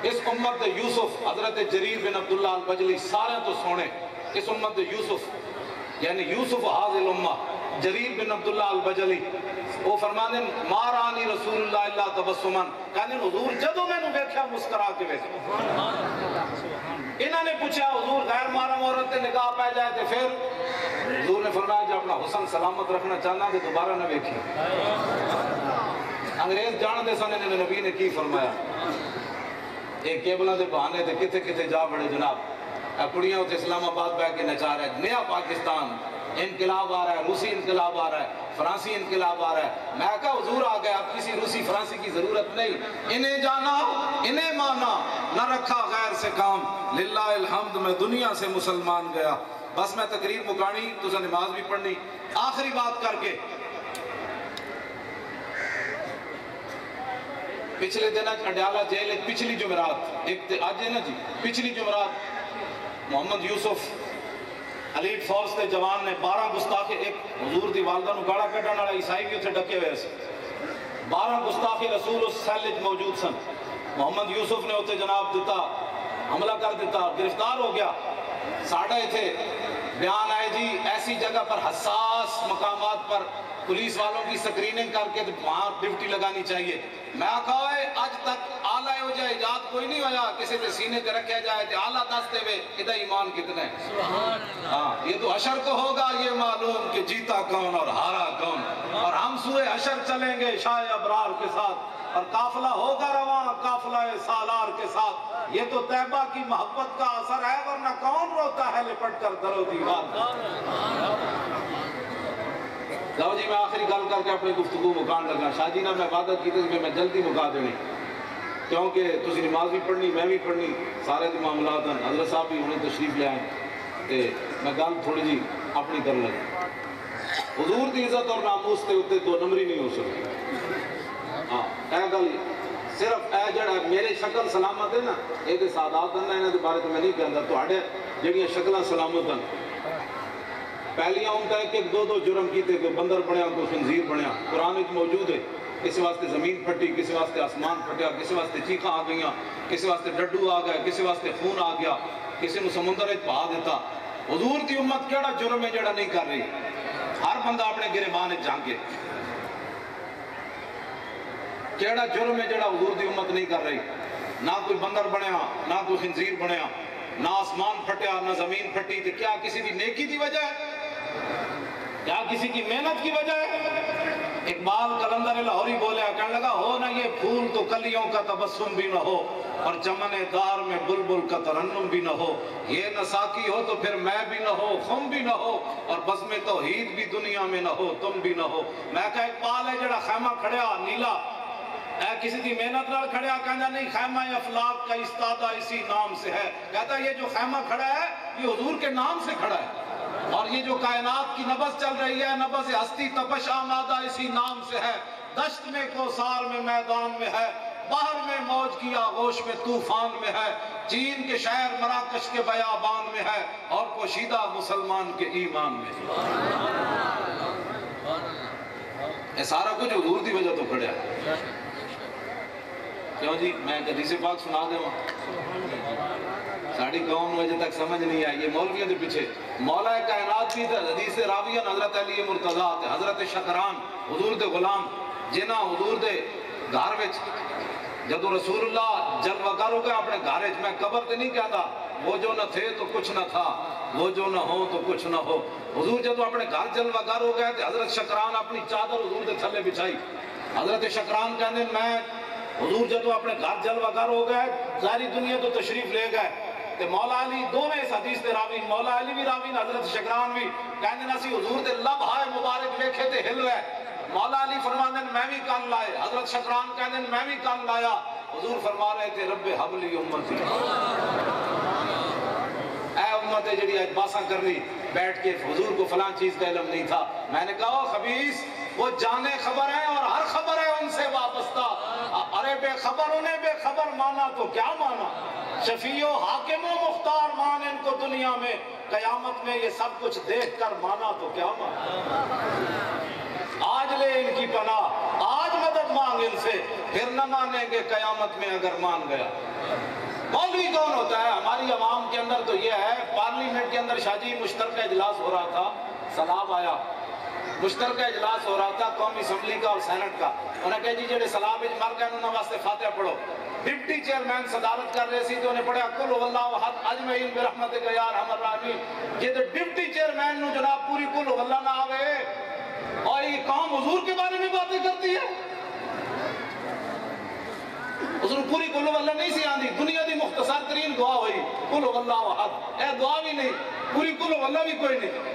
اس امت دے یوسف حضرت جریر بن عبداللہ البجلی سارے تو سونے. اس امت دے یوسف یعنی یوسف حاضر الامہ جریر بن عبداللہ البجلی, وہ فرمانے مارانی رسول اللہ اللہ تبسمن, کہنے حضور جدو میں نے ویکھیا مسکرا کے ویکھیا. انہوں نے پوچھا حضور غیر محرم عورت تے نکاح پہ جائے تے پھر؟ حضور نے فرمایا جب اپنا حسن سلامت رکھنا چاہنا تو دوبارہ نہ ویکھی. انگریز جان دے سن انہوں نے نبی نے کی فرمایا, ایک کیبلوں کے بہانے تھے کتنے کتنے جا بڑے جناب کڑیاں اتنے اسلام آباد بہ کے نچا رہے نیا پاکستان انقلاب آ رہا ہے روسی انقلاب آ رہا ہے فرانسی انقلاب آ رہا ہے میں کہا حضور آ گیا اب کسی روسی فرانسی کی ضرورت نہیں انہیں جانا انہیں مانا نہ رکھا غیر سے کام للہ الحمد میں دنیا سے مسلمان گیا بس میں تقریر مکانی تو نماز بھی پڑھنی آخری بات کر کے پچھلے دن اڈیالہ جیل پچھلی جمعرات آج ہے نا جی پچھلی جمعرات محمد یوسف علیٹ فورس کے جوان نے 12 گستاخی ایک حضور دی والدہ نو گاڑا کٹن والا عیسائی بھی اتنے ڈکے ہوئے سے 12 گستاخی رسول اس سیل وچ موجود سن محمد یوسف نے اتنے جناب دیتا حملہ کر دیتا گرفتار ہو گیا ساڑھے تھے بیان آئے جی ایسی جگہ پر حساس مقامات پر پولیس والوں کی سکریننگ کر کے وہاں ڈیوٹی لگانی چاہیے میں کہا ہے آج تک آلہ ہو جائے ایجاد کوئی نہیں ہویا کسی تے سینے تے رکھا جائے تے آلہ دستے ہوئے ادھا ایمان کتنے ہاں یہ تو حشر کو ہوگا یہ معلوم کہ جیتا کون اور ہارا کون اور ہم سوئے حشر چلیں گے شاہ ابرار کے ساتھ اور قافلہ ہوگا رواں قافلہ سالار کے ساتھ یہ تو طیبہ کی محبت کا اثر ہے ورنہ کون روتا ہے لپٹ کر در و دیوار جاؤ جی میں آخری گل کر کے اپنی گفتگو مکان لگا شاہ جی نے میں وعدہ کی تھی کہ میں جلدی مکا دینی کیونکہ تسی نماز بھی پڑھنی میں بھی پڑھنی سارے دی معاملات ہیں حضرت صاحب بھی انہیں تشریف لے آئیں تے میں گل تھوڑی جی اپنی کر لگا حضور دی عزت اور ناموس تے اتنے دو نمبری نہیں ہو سکتی ہاں اے گل صرف اے جڑا میرے شکل سلامت ہے نا یہ تے سادات ہیں انہاں دے بارے تو میں نہیں کہندا تواڈے جڑیاں شکلاں سلامت ہیں پہلیاں ان کا ایک دو جرم کیتے کوئی بندر بنیا کوئی خنزیر بنیا قرآن ایک موجود ہے کسی واسطے زمین پھٹی کسی واسطے آسمان پھٹیا کسی واسطے چیخاں آ گئیاں کسی واسطے ڈڈو آ گیا کسی واسطے خون آ گیا کسی نے سمندر ایک بہا دیتا حضور دی امت کیڑا جرم ہے جڑا نہیں کر رہی ہر بندہ اپنے گریبان جانگے کیڑا جرم ہے جڑا حضور دی امت نہیں کر رہی نہ کوئی بندر بنیا نہ کوئی خنزیر بنیا نہ آسمان پھٹیا نہ زمین پھٹی تو کیا کسی دی نیکی دی وجہ ہے کیا کسی کی محنت کی وجہ ہے اقبال قلندر لاہوری بولے کہنے لگا ہو نہ یہ پھول تو کلیوں کا تبسم بھی نہ ہو اور چمن دار میں بلبل کا ترنم بھی نہ ہو یہ نہ ساکی ہو تو پھر میں بھی نہ ہو خم بھی نہ ہو اور بزم توحید بھی دنیا میں نہ ہو تم بھی نہ ہو میں کہا اقبال ہے جڑا خیمہ کھڑیا نیلا اے کسی دی محنت نال کھڑیا کہنا نہیں خیمہ افلاق کا استادہ اسی نام سے ہے کہتا یہ جو خیمہ کھڑا ہے یہ حضور کے نام سے کھڑا ہے اور یہ جو کائنات کی نبض چل رہی ہے نبض ہستی تپش آمادہ اسی نام سے ہے دشت میں کوثار میں میدان میں ہے باہر میں موج کی آغوش میں طوفان میں ہے چین کے شہر مراکش کے بیابان میں ہے اور پوشیدہ مسلمان کے ایمان میں یہ سارا کچھ حضور دی وجہ تو کھڑیا ہے کیوں جی میں حدیث پاک سنا دے ساڑھی قوم وجہ تک سمجھ نہیں آئی یہ مولویوں دے پیچھے مولا کائنات بھی تھا حدیث راویان حضرت علی مرتضیٰ حضرت شکران حضور دے غلام جنہ حضور دے گھر وچ جدو رسول اللہ جلوہ گر ہو گیا اپنے گھر وچ میں قبر تے نہیں کہتا وہ جو نہ تھے تو کچھ نہ تھا وہ جو نہ ہو تو کچھ نہ ہو حضور جدو اپنے گھر جلوہ گر ہو گئے تے حضرت شکران اپنی چادر حضور دے تھلے بچھائی حضرت شکران کہنے میں حضور جدو اپنے گھر جلوہ گر ہو گئے ظاہری دنیا تو تشریف لے گئے تے مولا علی دونوں اس حدیث دے راوین مولا علی بھی راوین حضرت شکران بھی کہنے نا سی حضور دے لب ہائے مبارک ویکھے تے ہل رہے مولا علی فرمانے میں بھی کان لائے حضرت شکران کہنے میں بھی کان لایا حضور فرما رہے تھے رب حبلی امتی اے امت جڑی آج باساں کرنی بیٹھ کے حضور کو فلان چیز کا علم نہیں تھا میں نے کہا خبیث وہ جانے خبر ہے اور ہر خبر ہے ان سے وابستہ ارے بے خبر انہیں بے خبر مانا تو کیا مانا شفیع و حاکم و مختار مان ان کو دنیا میں قیامت میں یہ سب کچھ دیکھ کر مانا تو کیا مانا آج لے ان کی پناہ آج مدد مانگ ان سے پھر نہ مانیں گے قیامت میں اگر مان گیا مولوی کون ہوتا ہے ہماری عوام کے اندر تو یہ ہے پارلیمنٹ کے اندر شاہ جی مشترکہ اجلاس ہو رہا تھا سلام آیا مشترکہ اجلاس ہو رہا تھا قومی اسمبلی کا اور سینٹ کا انہیں کہا جی جڑے سلام وچ مر گئے انہوں نے واسطے فاتحہ پڑھو ڈپٹی چیئرمین صدارت کر رہے سی تو انہیں پڑھا کل واللہ احد اجمعین برحمتک یا ارحم الراحمین یہ تو ڈپٹی چیئرمین نو جناب پوری کل واللہ نہ آوے اور یہ قوم حضور کے بارے میں باتیں کرتی ہے حضور پوری کل ہو اللہ نہیں سی آندھی، دنیا دی مختصر ترین دعا ہوئی کل ہو اللہ احد، اے دعا بھی نہیں، پوری کل ہو اللہ بھی کوئی نہیں۔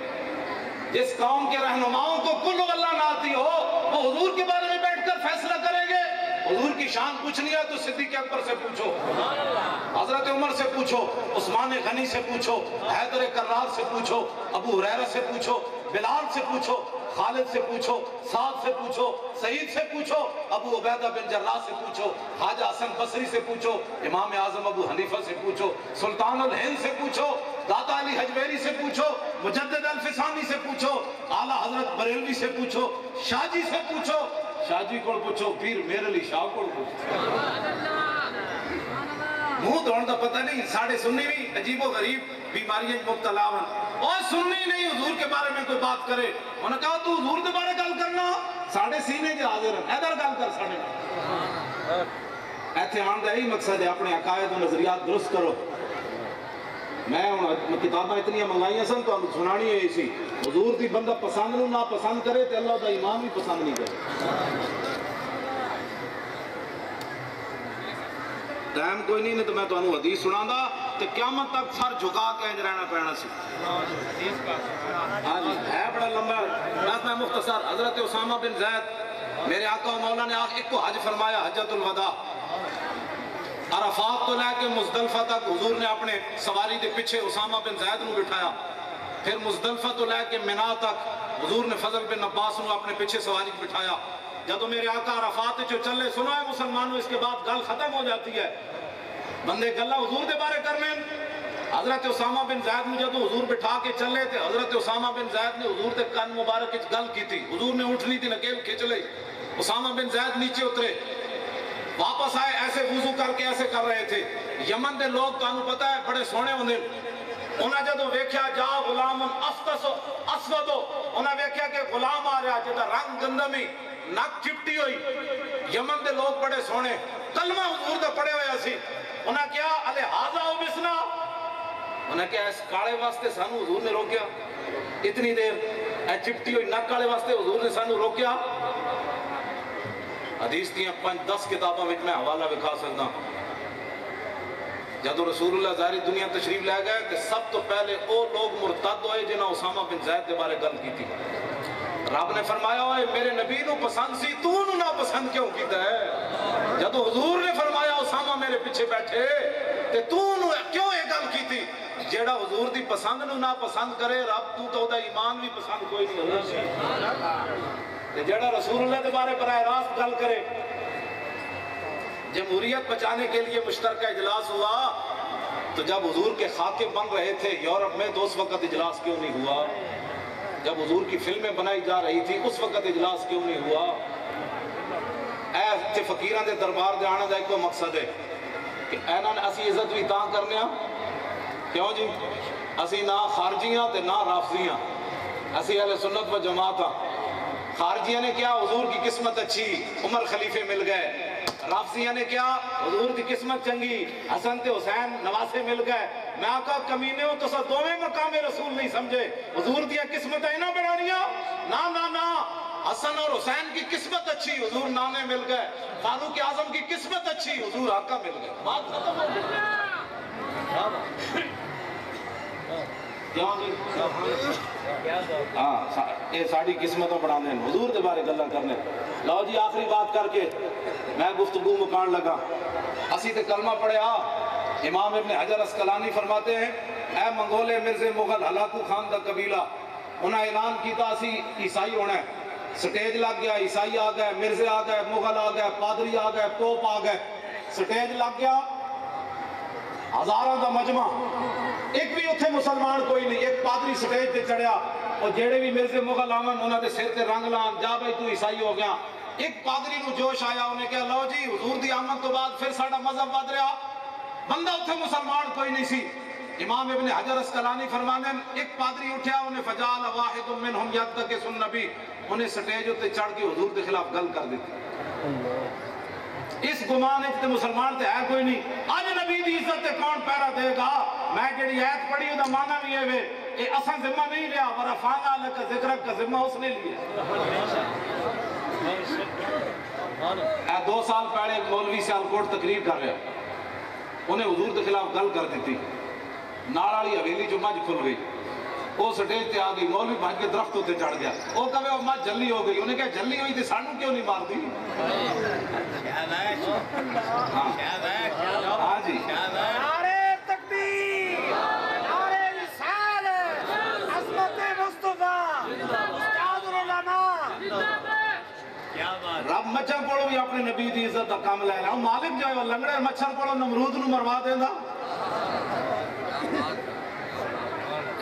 جس قوم کے رہنماؤں کو کل ہو اللہ نہ آتی ہو وہ حضور کے بارے میں بیٹھ کر فیصلہ کریں گے؟ حضور کی شان پوچھنی ہے تو صدیق اکبر سے پوچھو، حضرت عمر سے پوچھو، عثمان غنی سے پوچھو، حیدر کرار سے پوچھو، ابو ہریرہ سے پوچھو، بلال سے پوچھو، خالد سے پوچھو، سعد سے پوچھو، سعید سے پوچھو، ابو عبیدہ بن جراح سے پوچھو، خواجہ حسن بصری سے پوچھو، امام اعظم ابو حنیفہ سے پوچھو، سلطان الہند سے پوچھو، داتا علی حجویری سے پوچھو، مجدد الفسانی سے پوچھو، اعلیٰ حضرت بریلوی سے پوچھو، شاہ جی سے پوچھو، شاہ جی کو پوچھو، پیر میر علی شاہ کو پوچھو۔ منہ دوڑ دا پتہ نہیں، ساڑھے سنی بھی عجیب و غریب بیماریاں مبتلا ہوں، اور سنی نہیں حضور کے بارے میں کوئی بات کرے، انہوں نے کہا تو حضور کے بارے گل کرنا ساڑھے سینے کے حاضر ہیں، ادھر گل کر ساڑھے ایتھے آن دا یہی مقصد ہے، اپنے عقائد و نظریات درست کرو۔ میں کتاباں اتنی منگائیاں سن تو سنانی ہے اسی، حضور دی بندہ پسند نو نہ پسند کرے تو اللہ دا ایمان بھی پسند نہیں کرے۔ ٹائم کوئی نہیں تو میں تو انہوں حدیث سنا دا تو قیامت تک سر جھکا کے انج رہنا پہنا سی۔ ہاں جی ہے بڑا لمبا، بس میں مختصر، حضرت اسامہ بن زید میرے آقا و مولا نے ایک کو حج فرمایا، حجۃ الوداع، عرفات تو لے کے مزدلفہ تک حضور نے اپنے سواری دے پیچھے اسامہ بن زید نو بٹھایا، پھر مزدلفہ تو لے کے منا تک حضور نے فضل بن عباس نو اپنے پیچھے سواری بٹھایا۔ جب میرے آقا عرفات جو چلے، سنا ہے مسلمانوں، اس کے بعد گل ختم ہو جاتی ہے، بندے گلہ حضور دے بارے کرنے۔ حضرت اسامہ بن زید نے جب حضور بٹھا کے چلے تھے، حضرت اسامہ بن زید نے حضور دے کان مبارک گل کی تھی، حضور نے اٹھنی تھی نکیل کھچ لئی، اسامہ بن زید نیچے اترے، واپس آئے، ایسے وضو کر کے ایسے کر رہے تھے۔ یمن دے لوگ تانوں پتہ ہے بڑے سونے ہوندے، انہاں جدوں ویکھیا جا غلام اسود، انہاں ویکھیا کہ غلام آ رہا جدا رنگ گندمی، نک چپٹی ہوئی۔ یمن دے لوگ بڑے سونے، کلمہ حضور دا پڑھے ہویا سی، انہاں کیا الہذا و بسنا، انہاں کیا اس کالے واسطے سانو حضور نے روکیا اتنی دیر، اے چپٹی ہوئی نک کالے واسطے حضور نے سانو روکیا۔ حدیث دیاں 5-10 کتاباں وچ میں حوالہ دکھا سکتا ہوں۔ جدو رسول اللہ ظاہری دنیا تشریف لے گئے کہ سب تو پہلے وہ لوگ مرتد ہوئے جنہاں اسامہ بن زید دے بارے گل کی تھی۔ رب نے فرمایا ہوئے میرے نبی نو پسند سی، تو نو نہ پسند کیوں کیتا ہے؟ جدو حضور نے فرمایا اسامہ میرے پیچھے بیٹھے تے تو نو کیوں یہ گل کی تھی؟ جیڑا حضور دی پسند نو نہ پسند کرے، رب تو دا ایمان بھی پسند کوئی نہیں ہوتا سی۔ جیڑا رسول اللہ دے بارے براہ راست گل کرے۔ جمہوریت بچانے کے لیے مشترکہ اجلاس ہوا تو جب حضور کے خاکے بن رہے تھے یورپ میں تو اس وقت اجلاس کیوں نہیں ہوا؟ جب حضور کی فلمیں بنائی جا رہی تھی اس وقت اجلاس کیوں نہیں ہوا؟ اے فقیران دے دربار دے آنے دا ایک مقصد ہے کہ اینا نے اسی عزت بھی تاں کرنے ہاں، کیوں جی؟ اسی نہ خارجیاں تے نہ رافضیاں، اسی اہل سنت و جماعت ہاں۔ خارجیاں نے کیا حضور کی قسمت اچھی، عمر خلیفے مل گئے، رافضیاں نے کیا حضور کی قسمت چنگی، حسن تے حسین نواسے مل گئے۔ میں آقا کمینے ہوں تو سا دوویں مقام رسول نہیں سمجھے، حضور دیا قسمت ہے نہ بڑھانیاں، نہ حسن اور حسین کی قسمت اچھی، حضور نانے مل گئے، فاروق اعظم کی قسمت اچھی، حضور آقا مل گئے، بات ختم ہو گئی۔ ہاں یہ ساری قسمتوں بڑھانے ہیں، حضور دے بارے گلاں کرنے۔ لو جی آخری بات کر کے میں گفتگو مکان لگا، اسی تے کلمہ پڑھیا۔ امام ابن حجر اسقلانی فرماتے ہیں اے منگولے مرزے مغل ہلاکو خان دا قبیلہ، انہاں اعلان کیتا اسی عیسائی ہونا ہے، سٹیج لگ گیا، عیسائی آ گئے، مرزے آ گئے، مغل آ گئے، پادری آ گئے، پوپ آ گئے، سٹیج لگ گیا، ہزاراں دا مجمع، ایک بھی اتھے مسلمان کوئی نہیں، ایک پادری سٹیج تے چڑھیا اور جیڑے بھی مرزے مغل آمن انہاں دے سر تے رنگ لان، جا بھائی تو عیسائی ہو گیا۔ ایک پادری نو جوش آیا، انہیں کہا لو جی حضور دی آمد تو بعد پھر ساڑا مذہب بد رہا، بندہ اتھے مسلمان کوئی نہیں سی۔ امام ابن حجر اسقلانی فرمانے ایک پادری اٹھیا، انہیں فجال واحد منہم یدک سن نبی، انہیں سٹیج تے چڑھ کے حضور دے خلاف گل کر دیتی۔ اس گمان ہے تے مسلمان تے ہے کوئی نہیں، آج نبی دی عزت تے کون پیرا دے گا؟ میں جڑی آیت پڑھی دا معنی بھی ہے اے اساں ذمہ نہیں لیا، ورفعنا لک ذکرک کا ذمہ اس نے لیا۔ اے 2 سال پہلے ایک مولوی سیالکوٹ تقریر کر رہا، انہیں حضور کے خلاف گل کر دیتی، نال والی حویلی جو مجھ کھل گئی، وہ سٹیج تے آ گئی، مولوی بھاج کے درخت ہوتے چڑھ گیا، وہ کہے وہ مجھ جلی ہو گئی، انہیں کہا جلی ہوئی تھی سانو کیوں نہیں مار دی؟ ہاں جی، نعرے تکبیر، نعرے رسالت، عظمت مصطفیٰ، استاد العلماء۔ رب مچھر کوڑو بھی اپنے نبی دی عزت دا کام لے رہا ہوں، مالک جو ہے وہ لنگڑے مچھر کوڑو نمرود نو مروا دے دا۔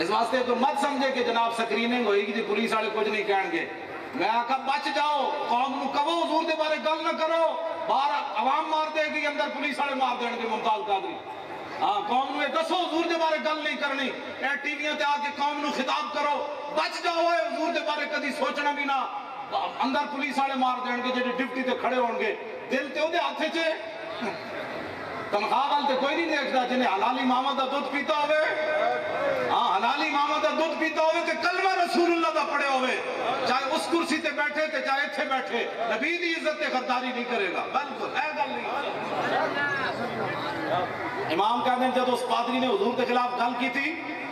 اس واسطے تو مت سمجھے کہ جناب سکریننگ ہوئی گی تھی پولیس والے کچھ نہیں کہیں گے، میں آقا بچ جاؤ، قوم نو کہو حضور دے بارے گل نہ کرو، باہر عوام مار دے گی، اندر پولیس والے مار دیں گے ممتاز قادری۔ ہاں قوم نو دسو حضور دے بارے گل نہیں کرنی، اے ٹی ویاں تے آ کے قوم نو خطاب کرو، بچ جاؤ اے حضور دے بارے کدی سوچنا بھی نہ، اندر پولیس والے مار دیں گے جڑے ڈپٹی تے کھڑے ہون گے، دل تے اودے ہاتھ چے تنخواہ وال تے کوئی نہیں دیکھدا، جنہیں حلالی ماما دا دودھ پیتا ہوئے، ہاں حلالی ماما دا دودھ پیتا ہوئے تے کلمہ رسول اللہ دا پڑھے ہوئے، چاہے اس کرسی تے بیٹھے تے چاہے اتھے بیٹھے، نبی دی عزت تے غداری نہیں کرے گا، بالکل اے گل نہیں۔ امام کہتے ہیں جب اس پادری نے حضور کے خلاف گل کی تھی،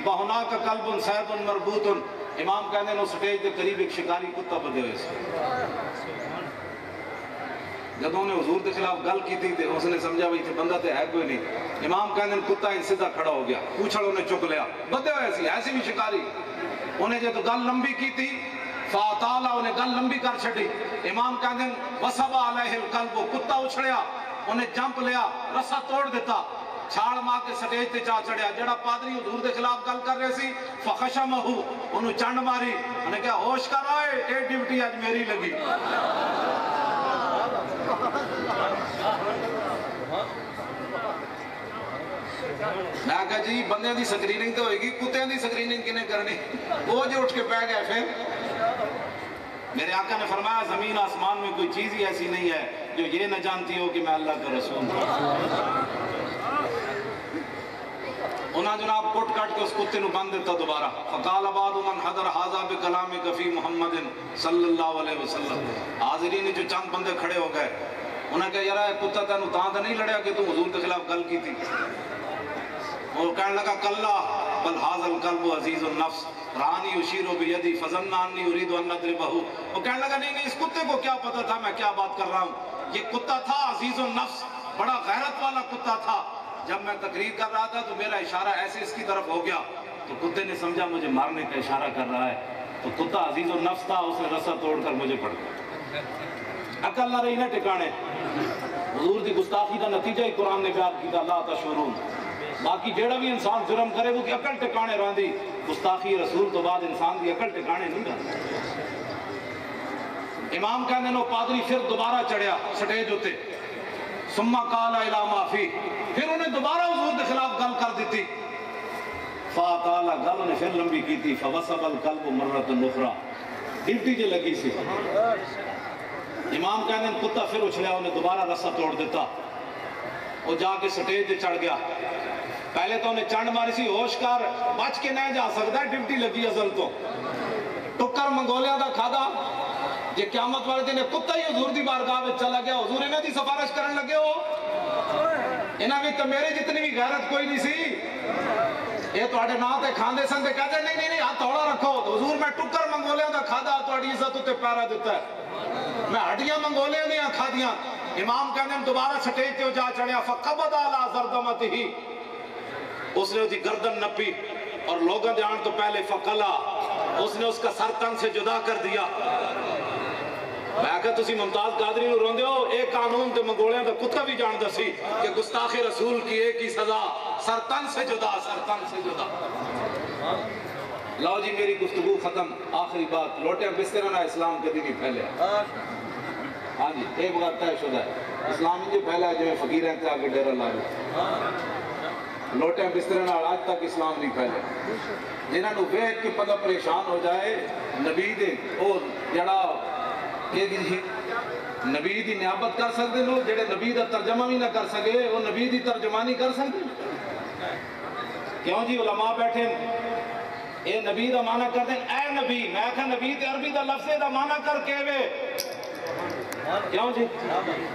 وَهُنَاكَ قَلْبٌ صَيْدٌ مَرْبُوطٌ، امام کہتے ہیں اس سٹیج کے قریب ایک شکاری کتا بدے ہوئے سے، جب انہوں نے حضور کے خلاف گل کی تھی تو اس نے سمجھا بھئی تھے بندہ تے ہے کوئی نہیں، امام کہتے ہیں کتا سیدھا کھڑا ہو گیا، پوچھڑ انہیں چک لیا، بدے ہوئے ایسی بھی شکاری، انہیں جو گل لمبی کی تھی فَاتَالَ انہیں گل لمبی کر چھڑی، امام کہتے ہیں وَسَبَ عَلَيْهِ الْقَلْبُ، کتا اچھڑیا، انہیں جمپ لیا، رسا توڑ دیتا، چھاڑ ماں کے سٹیج تے چاہ چڑھیا، جڑا پادری حضور دے خلاف گل کر رہے سی فَخَشَمَهُ انہوں چانڈ ماری، انہیں کہا ہوش کر آئے، اے ڈیوٹی آج میری لگی۔ میں کہا جی بندے دی سکریننگ تو ہوئے گی، کتیں دی سکریننگ کنے کرنی، وہ جو اٹھ کے پہ گئے پھر میرے آقا نے فرمایا زمین آسمان میں کوئی چیز ہی ایسی نہیں ہے جو یہ نہ جانتی ہو کہ میں اللہ کا رسول ہوں۔ انہاں جناب کٹ کٹ کے اس کتے نو بند دیتا دوبارہ، فقال بعض من حضر ھذا بکلام فی محمد صلی اللہ علیہ وسلم، حاضرین جو چند بندے کھڑے ہو گئے، انہوں نے کہا یار کتا تینوں تاں تو نہیں لڑیا کہ تم حضور کے خلاف گل کی تھی؟ وہ کہنے لگا کلا بل ھذا القلب عزیز النفس رانی یشیر بیدی فظن انی اريد ان اضربہ، وہ کہنے لگا نہیں اس کتے کو کیا پتا تھا میں کیا بات کر رہا ہوں، یہ کتا تھا عزیز النفس، بڑا غیرت والا کتا تھا، جب میں تقریر کر رہا تھا تو میرا اشارہ ایسے اس کی طرف ہو گیا تو کتے نے سمجھا مجھے مارنے کا اشارہ کر رہا ہے، تو کتا عزیز النفس تھا، اس نے رسا توڑ کر مجھے پڑ گیا۔ عقل نہ رہی نہ ٹکانے، حضور دی گستاخی کا نتیجہ ہی قرآن نے بیان کیا لا تشعرون، باقی جیڑا بھی انسان جرم کرے وہ کی عقل ٹکانے راندی، گستاخی رسول تو بعد انسان دی عقل ٹکانے نہیں راندی۔ امام کہنے نو پادری پھر دوبارہ چڑھیا سٹیج ہوتے، ثم قال الی ما فی، پھر انہیں دوبارہ حضور کے خلاف گل کر دیتی، فَاتَالَ گل نے پھر لمبی کی تھی، فَوَسَبَ الْقَلْبُ مَرَّةً أُخْرَى، ڈیوٹی جو لگی سی، امام کہنے کتا پھر اچھلیا، انہیں دوبارہ رسا توڑ دیتا، وہ جا کے سٹیج دے چڑھ گیا، پہلے تو انہیں چانڈ ماری سی ہوش کر بچ کے نہیں جا سکتا ہے، ڈیوٹی لگی ازل تو، ٹکر منگولیاں دا کھادا، یہ قیامت والے دن کتا ہی حضور دی بارگاہ میں چلا گیا، حضور انہیں دی سفارش کرن لگے ہو، انہیں بھی تو میرے جتنی بھی غیرت کوئی نہیں سی، یہ تو آڑے نہ تے کھاندے سن تے کہتے نہیں ہاتھ تھوڑا رکھو، تو حضور میں ٹکر منگولیاں دا کھادا تو آڑی عزت تے پیرا دیتا ہے، میں ہڈیاں منگولیاں دیاں کھا دیاں۔ امام کہنے دوبارہ سٹیج تے جا چڑھیا، فقبض علی زردمتہ، اس نے دی گردن نپی اور لوگوں دے آن تو پہلے فقلا، اس نے اس کا سر تن سے جدا کر دیا۔ میں کہا تسی ممتاز قادری نو روندے ہو، ایک قانون تے منگولیاں دا کتا بھی جان دا سی کہ گستاخ رسول کی ایک ہی سزا، سر تن سے جدا، سر تن سے جدا۔ لو جی میری گفتگو ختم، آخری بات، لوٹے بستر نہ اسلام کدی نہیں پھیلیا، ہاں جی ایک بات طے شدہ ہے، اسلام جو پھیلا ہے جو فقیر ہیں تے آگے ڈیرہ لاؤ، لوٹے بستر نہ آج تک اسلام نہیں پھیلے، جنہاں نو ویکھ کے پتہ پریشان ہو جائے، نبی دے اور جڑا نبی دی نیابت کر سکتے لوگ، جڑے نبی دا ترجمہ بھی نہ کر سکے وہ نبی دی ترجمانی کر سکتے، کیوں جی علماء بیٹھے اے نبی دا معنی کر دیں اے نبی، میں کہا نبی تے عربی دا لفظ دا معنی کر کے وے، کیوں جی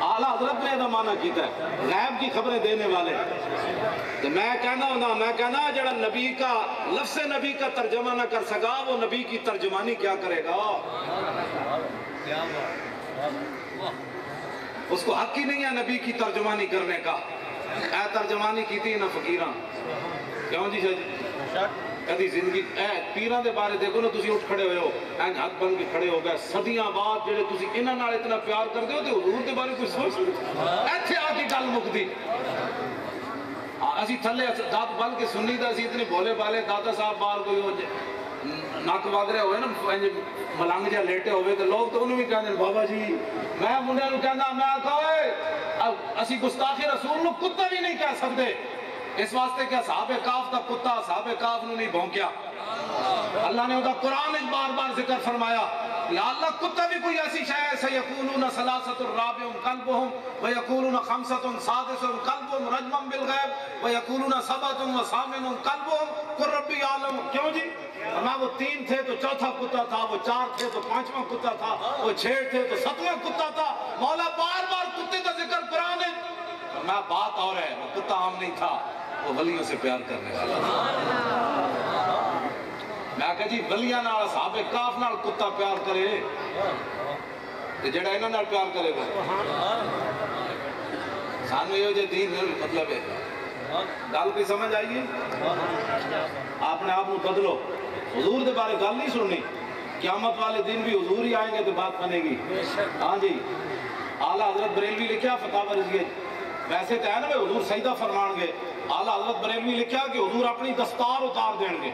اعلیٰ حضرت نے مانا کیتا ہے غیب کی خبریں دینے والے. تو میں کہنا جڑا نبی کا لفظ نبی کا ترجمہ نہ کر سکا وہ نبی کی ترجمانی کیا کرے گا؟ اس کو حق ہی نہیں ہے نبی کی ترجمانی کرنے کا. اے ترجمانی کی تھی نہ فقیراں. کیوں جی کدی زندگی پیراں دے بارے دیکھو نا تسی اٹھ کھڑے ہوئے ہو این ہاتھ بن کے کھڑے ہو گئے صدیاں بعد جڑے تسی انہاں نال اتنا پیار کردے ہو تے حضور دے بارے کوئی سوچ ایتھے آ کے گل مکدی. اسی تھلے دات بن کے سنی دا اسی اتنے بولے بالے دادا صاحب باہر کوئی ہو نک وگ رہے ہوئے نا ملنگ جہاں لیٹے ہوئے تو لوگ تو انہوں بھی کہتے ہیں بابا جی میں منڈے نو کہنا میں کہا اسی گستاخی رسول نو کتا بھی نہیں کہہ سکتے اس واسطے کہ صحابہ کاف دا کتا صحابہ کاف نو نہیں بھونکیا. اللہ نے ادا قرآن بار بار ذکر فرمایا یا اللہ کتا بھی کوئی ایسی شے ہے سیقولون ثلاثۃ رابعہم قلبہم ویقولون خمسۃ سادسہم قلبہم رجما بالغیب ویقولون سبعۃ وثامنہم قلبہم قل ربی اعلم. کیوں جی فرمایا وہ 3 تھے تو چوتھا کتا تھا, وہ 4 تھے تو 5واں کتا تھا, وہ 6 تھے تو 7واں کتا تھا. مولا بار بار کتے کا ذکر قرآن ہے. فرمایا بات اور ہے وہ کتا عام نہیں تھا وہ ولیوں سے پیار کرنے والا. میں کہا جی ولیاں نال صحابہ کاف نال کتا پیار کرے تے جڑا انہاں نال پیار کرے گا سانو یہ جو دین مطلب ہے گل کی سمجھ آئیے. اپنے آپ بدلو. حضور دے بارے گل نہیں سننی قیامت والے دن بھی حضور ہی آئیں گے تو بات بنے گی. ہاں جی اعلیٰ حضرت بریلوی لکھیا فتاوی رضویہ ویسے تو ہے نا حضور سجدہ فرمان گے. اعلیٰ حضرت بریلوی لکھیا کہ حضور اپنی دستار اتار دیں گے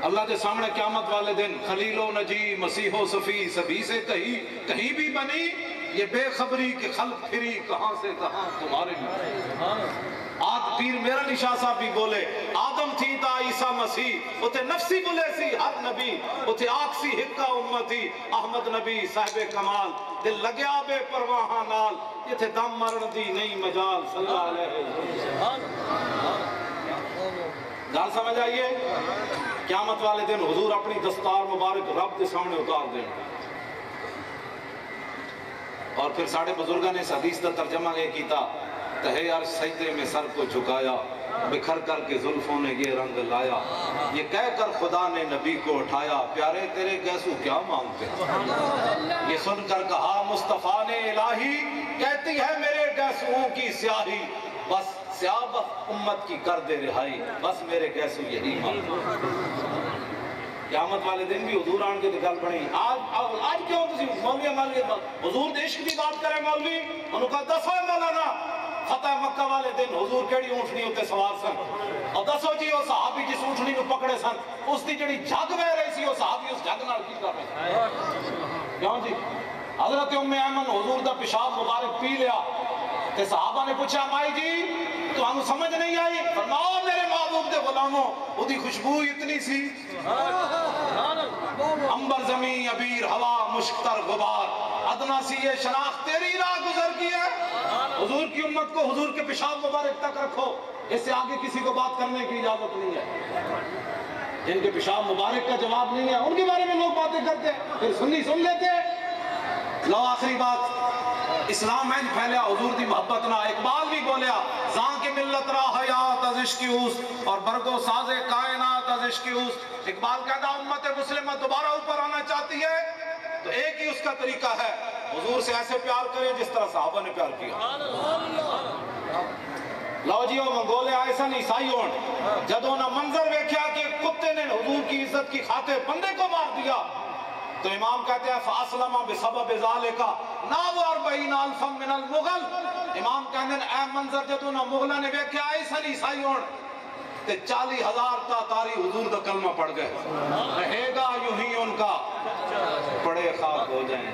اللہ کے سامنے قیامت والے دن. خلیل و نجی مسیح و صفی سبھی سے کہیں بھی بنی یہ بے خبری کہ خلق پھری کہاں سے کہاں تمہارے لیے. آج پیر میرا نشاہ صاحب بھی بولے آدم تھی تا عیسیٰ مسیح اتے نفسی بلے سی ہر نبی اتے آگ سی حقہ امتی احمد نبی صاحب کمال دل لگیا بے پرواہاں نال یہ تھے دم مرن دی نہیں مجال صلی اللہ علیہ وسلم. گل سمجھ آئیے قیامت والے دن حضور اپنی دستار مبارک رب کے سامنے اتار دیں اور پھر ساڑھے بزرگاں نے اس حدیث کا ترجمہ یہ کیتا تہے عرش سجدے میں سر کو جھکایا بکھر کر کے زلفوں نے یہ رنگ لایا یہ کہہ کر خدا نے نبی کو اٹھایا پیارے تیرے گیسو کیا مانگتے ہیں. یہ سن کر کہا مصطفیٰ نے الہی کہتی ہے میرے گیسوؤں کی سیاہی بس سیاہ بخت امت کی کر دے رہائی بس میرے گیسو یہی مانگتے. قیامت والے دن بھی حضور آن کے گل بنی. آج کیوں تسی مولوی حضور دے عشق دی بات کرے مولوی انہوں کہا دسو مولانا فتح مکہ والے دن حضور کیڑی اونٹنی ہوتے سوار سن اور دسو جی وہ صحابی جس اونٹنی کو پکڑے سن اس دی جڑی جھگ بہ رہی سی وہ صحابی اس جھگ نال کی کر رہے. کیوں جی حضرت ام ایمن حضور دا پیشاب مبارک پی لیا تے صحابہ نے پوچھا مائی جی تو ہم سمجھ نہیں آئی. فرماؤ میرے محبوب دے غلاموں وہ دی خوشبو اتنی سی امبر زمین عبیر ہوا مشکتر غبار ادنا سی یہ شناخت تیری راہ گزر کی ہے. حضور کی امت کو حضور کے پیشاب مبارک تک رکھو اس سے آگے کسی کو بات کرنے کی اجازت نہیں ہے. جن کے پیشاب مبارک کا جواب نہیں ہے ان کے بارے میں لوگ باتیں کرتے پھر سنی سن لیتے. لو آخری بات اسلام میں پھیلیا حضور دی محبت نہ. اقبال بھی بولیا زان کی ملت را حیات از عشق اوس اور برگو ساز کائنات از عشق اوس. اقبال کہتا امت مسلمہ دوبارہ اوپر آنا چاہتی ہے تو ایک ہی اس کا طریقہ ہے حضور سے ایسے پیار کرے جس طرح صحابہ نے پیار کیا. لو جی وہ منگولے آئے سن عیسائی ہون جدوں نہ منظر ویکھیا کہ کتے نے حضور کی عزت کی خاطر بندے کو مار دیا تو امام کہتے ہیں فاسلم بسبب ذالک ناب 40 الف من المغل. امام کہتے ہیں اے منظر جدوں نہ مغلاں نے ویکھیا آئے سن عیسائی ہون تے 40,000 تا تاری حضور دا کلمہ پڑھ گئے. رہے گا یوں ہی ان کا پڑے خاک ہو جائیں.